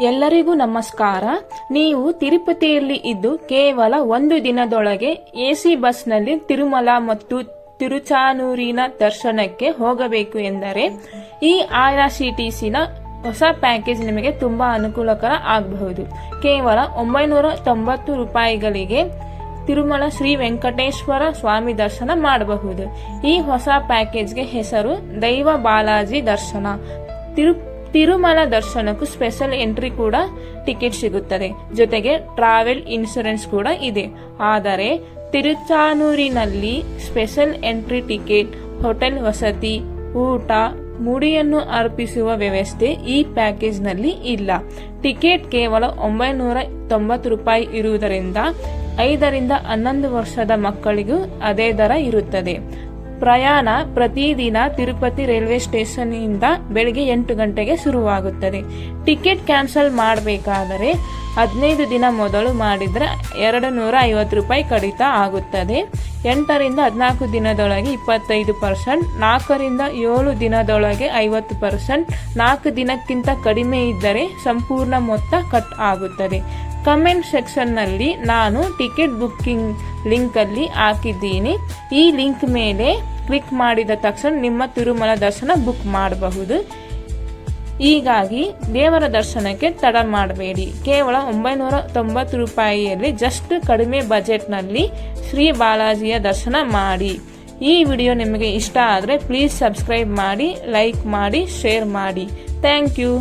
ಎಲ್ಲರಿಗೂ ನಮಸ್ಕಾರ. ನೀವು ತಿರುಪತಿಯಲ್ಲಿ ಇದ್ದು ಕೇವಲ ಒಂದು ದಿನದೊಳಗೆ ಎಸಿ ಬಸ್ನಲ್ಲಿ ತಿರುಮಲ ಮತ್ತು ತಿರುಚಾನೂರಿನ ದರ್ಶನಕ್ಕೆ ಹೋಗಬೇಕು ಎಂದರೆ ಈ IRCTCನ ಹೊಸ ಪ್ಯಾಕೇಜ್ ನಿಮಗೆ ತುಂಬಾ ಅನುಕೂಲಕರ ಆಗಬಹುದು. ಕೇವಲ 990 ರೂಪಾಯಿಗಳಿಗೆ ತಿರುಮಲ ಶ್ರೀ ವೆಂಕಟೇಶ್ವರ ಸ್ವಾಮಿ ದರ್ಶನ ಮಾಡಬಹುದು. ಈ ಹೊಸ ಪ್ಯಾಕೇಜ್ಗೆ ಹೆಸರು ದೈವ ಬಾಲಾಜಿ ದರ್ಶನ. ತಿರುಮಲ ದರ್ಶನಕ್ಕೂ ಸ್ಪೆಷಲ್ ಎಂಟ್ರಿ ಕೂಡ ಟಿಕೆಟ್ ಸಿಗುತ್ತದೆ. ಜೊತೆಗೆ ಟ್ರಾವೆಲ್ ಇನ್ಶೂರೆನ್ಸ್ ಕೂಡ ಇದೆ. ಆದರೆ ತಿರುಚಾನೂರಿನಲ್ಲಿ ಸ್ಪೆಷಲ್ ಎಂಟ್ರಿ ಟಿಕೆಟ್, ಹೋಟೆಲ್ ವಸತಿ, ಊಟ, ಮುಡಿಯನ್ನು ಅರ್ಪಿಸುವ ವ್ಯವಸ್ಥೆ ಈ ಪ್ಯಾಕೇಜ್ನಲ್ಲಿ ಇಲ್ಲ. ಟಿಕೆಟ್ ಕೇವಲ 990 ರೂಪಾಯಿ ಇರುವುದರಿಂದ 5 ರಿಂದ 11 ವರ್ಷದ ಮಕ್ಕಳಿಗೂ ಅದೇ ದರ ಇರುತ್ತದೆ. ಪ್ರಯಾಣ ಪ್ರತಿದಿನ ತಿರುಪತಿ ರೈಲ್ವೆ ಸ್ಟೇಷನ್ ಇಂದ ಬೆಳಿಗ್ಗೆ 8 ಗಂಟೆಗೆ ಶುರುವಾಗುತ್ತದೆ. ಟಿಕೆಟ್ ಕ್ಯಾನ್ಸಲ್ ಮಾಡಬೇಕಾದರೆ 15 ದಿನ ಮೊದಲು ಮಾಡಿದರೆ 250 ರೂಪಾಯಿ ಕಡಿತ ಆಗುತ್ತದೆ. 8 ರಿಂದ 14 ದಿನದೊಳಗೆ 25%, 4 ರಿಂದ 7 ದಿನದೊಳಗೆ 50%, 4 ದಿನಕ್ಕಿಂತ ಕಡಿಮೆ ಇದ್ದರೆ ಸಂಪೂರ್ಣ ಮೊತ್ತ ಕಟ್ ಆಗುತ್ತದೆ. ಕಮೆಂಟ್ ಸೆಕ್ಷನ್ ನಲ್ಲಿ ನಾನು ಟಿಕೆಟ್ ಬುಕ್ಕಿಂಗ್ ಲಿಂಕ್ ಅಲ್ಲಿ ಹಾಕಿದ್ದೀನಿ. ಈ ಲಿಂಕ್ ಮೇಲೆ ಕ್ಲಿಕ್ ಮಾಡಿದ ತಕ್ಷಣ ನಿಮ್ಮ ತಿರುಮಲ ದರ್ಶನ ಬುಕ್ ಮಾಡಬಹುದು. ಹೀಗಾಗಿ ದೇವರ ದರ್ಶನಕ್ಕೆ ತಡ ಮಾಡಬೇಡಿ. ಕೇವಲ 990 ರೂಪಾಯಿಯಲ್ಲಿ ಜಸ್ಟ್ ಕಡಿಮೆ ಬಜೆಟ್ನಲ್ಲಿ ಶ್ರೀ ಬಾಲಾಜಿಯ ದರ್ಶನ ಮಾಡಿ. ಈ ವಿಡಿಯೋ ನಿಮಗೆ ಇಷ್ಟ ಆದರೆ ಪ್ಲೀಸ್ ಸಬ್ಸ್ಕ್ರೈಬ್ ಮಾಡಿ, ಲೈಕ್ ಮಾಡಿ, ಶೇರ್ ಮಾಡಿ. Thank you.